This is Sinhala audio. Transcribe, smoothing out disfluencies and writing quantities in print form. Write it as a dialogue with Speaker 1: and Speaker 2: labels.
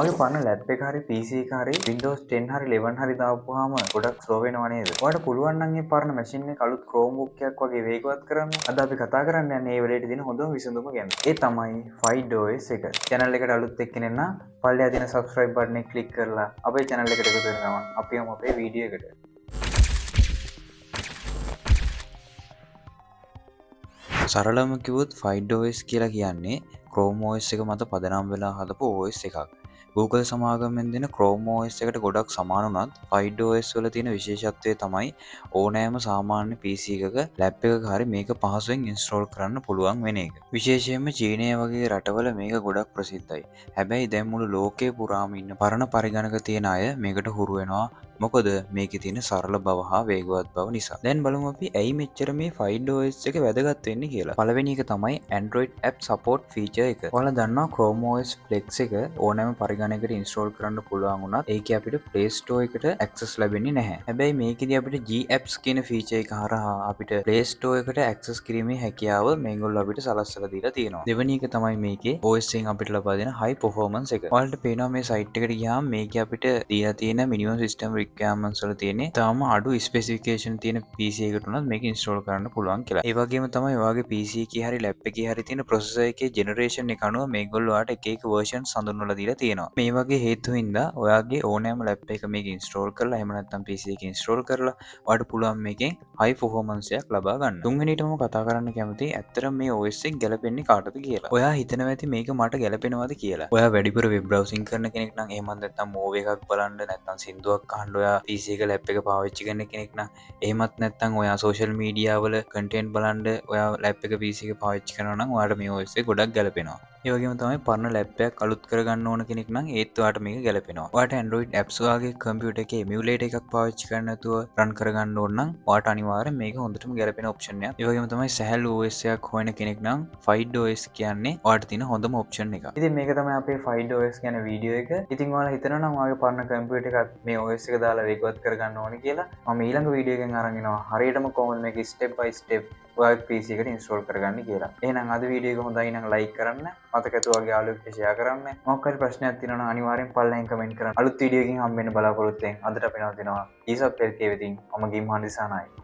Speaker 1: ඔගේ පරණ ලැප් එක හරි PC එක හරි Windows 10 හරි 11 හරි දාපුවාම ගොඩක් ස්ලෝ වෙනව නේද? ඔයාලට පුළුවන් නම් මේ පරණ මැෂින් එක අලුත් Chromebook එකක් වගේ වේගවත් කරන්න. අද අපි කතා කරන්න යන්නේ මේ වෙලේට තියෙන හොඳම විසඳුම ගැන. ඒ තමයි FidoOS එක. channel එකට අලුත් එක්කෙනෙක් නම් පල්ලෙහා තියෙන subscribe button එක click කරලා අපේ channel එකට එකතු වෙන ගමන් අපි යමු අපේ වීඩියෝ එකට. සරලම කිව්වොත් FidoOS කියලා කියන්නේ Chrome OS එක මත පදනම් වෙලා හදපු OS එකක්. Google සමාගමෙන් දෙන Chrome OS එකට ගොඩක් සමාන වුණත් FidoOS වල තියෙන විශේෂත්වය තමයි ඕනෑම සාමාන්‍ය PC එකක ලැප් එකක හරි මේක පහසුවෙන් ඉන්ස්ටෝල් කරන්න පුළුවන් වෙන එක. විශේෂයෙන්ම චීනය වගේ රටවල මේක ගොඩක් ප්‍රසිද්ධයි. හැබැයි දැන් මුළු ලෝකේ පුරාම ඉන්න පරණ පරිගණක තියෙන අය මේකට හුරු වෙනවා. මොකද මේකේ තියෙන සරල බව හා වේගවත් බව නිසා. දැන් බලමු අපි ඇයි මෙච්චර මේ FidoOS එක වැදගත් වෙන්නේ කියලා. පළවෙනි එක තමයි Android App Support feature එක. ඔයාලා දන්නවා Chrome OS Flex එක ඕනෑම පරිගණකයකට ඉන්ස්ටෝල් කරන්න පුළුවන් වුණත් ඒකේ අපිට Play Store එකට access ලැබෙන්නේ නැහැ. හැබැයි මේකෙදී අපිට G-Apps කියන feature එක හරහා අපිට Play Store එකට access කිරීමේ හැකියාව මේගොල්ලෝ අපිට සලස්සලා දීලා තියෙනවා. දෙවෙනි එක තමයි මේකේ OS එකෙන් අපිට ලබා දෙන high performance එක. ඔයාලට පේනවා මේ site එකට ගියාම මේකේ අපිට දීලා තියෙන minimum system requirements වල තියෙන්නේ තාම අඩු ස්පෙસિෆිකේෂන් තියෙන PC එකකට උනත් මේක ඉන්ස්ටෝල් කරන්න පුළුවන් කියලා. ඒ වගේම තමයි ඔයාගේ PC එකේ හරි ලැප් එකේ හරි තියෙන processor එකේ generation එක අනුව මේගොල්ලෝ ඔයාලට එක එක versions හඳුන්වලා දීලා තියෙනවා. මේ වගේ හේතු හින්දා ඔයාගේ ඕනෑම ලැප් එක මේක ඉන්ස්ටෝල් කරලා එහෙම නැත්නම් PC එක ඉන්ස්ටෝල් කරලා ඔයාලට පුළුවන් මේකෙන් high performance එකක් ලබා ගන්න. තුන්වෙනියටම කතා කරන්න කැමති ඇත්තටම මේ OS එක ගැලපෙන්නේ කාටද කියලා. ඔයා හිතනවා ඇති මේක මට ගැලපෙනවද කියලා. ඔයා වැඩිපුර වෙබ් browsing කරන කෙනෙක් නම් එහෙමත් නැත්නම් මූවි එකක් බලන්න නැත්නම් සින්දුවක් අහන්න ඔයා PC එක ලැප් එක පාවිච්චි කරන කෙනෙක් නම් එහෙමත් නැත්නම් ඔයා social media වල content බලන්න ඔයා ලැප් එක PC එක පාවිච්චි කරනවා නම් ඔයාලට මේ OS එක ගොඩක් ගැලපෙනවා. ඒ වගේම තමයි පරණ ලැප් එකක් අලුත් කරගන්න ඕන කෙනෙක් නම් ඒත් ඔයාලට මේක ගැලපෙනවා. ඔයාලට Android apps වගේ computer එකේ emulator එකක් පාවිච්චි කරන්න නැතුව run කරගන්න ඕන නම් ඔයාලට අනිවාර්යෙන් මේක හොඳටම ගැලපෙන option එකක්. ඒ වගේම තමයි සැහැල්ලු OS එකක් හොයන කෙනෙක් නම් FidoOS කියන්නේ ඔයාලට තියෙන හොඳම option එක. ඉතින් මේක තමයි අපේ FidoOS ගැන වීඩියෝ එක. ඉතින් ඔයාලා හිතනවා නම් ඔයාගේ පරණ computer එකත් මේ OS එක දාලා වේගවත් කරගන්න ඕනේ කියලා මම ඊළඟ වීඩියෝ එකෙන් අරන් එනවා. හරියටම කොහොමද මේක step by step ඔයාගේ PC එකට ඉන්ස්ටෝල් කරගන්න කියලා. එහෙනම් අද වීඩියෝ එක හොඳයි නම් like කරන්න. මතක ඇතුව ඔයාගේ යාළුවෙක්ට share කරන්න. මොකක් හරි ප්‍රශ්නයක් තියෙනවා නම් අනිවාර්යෙන් පල්ලෙන් comment කරන්න. අලුත් වීඩියෝ එකකින් හම්බ වෙන්න බලාපොරොත්තු වෙන්න. අදට අපි නවතිනවා. ඊසප් පෙරකේ වෙතින් මම ගිම්හන් දිසානායි.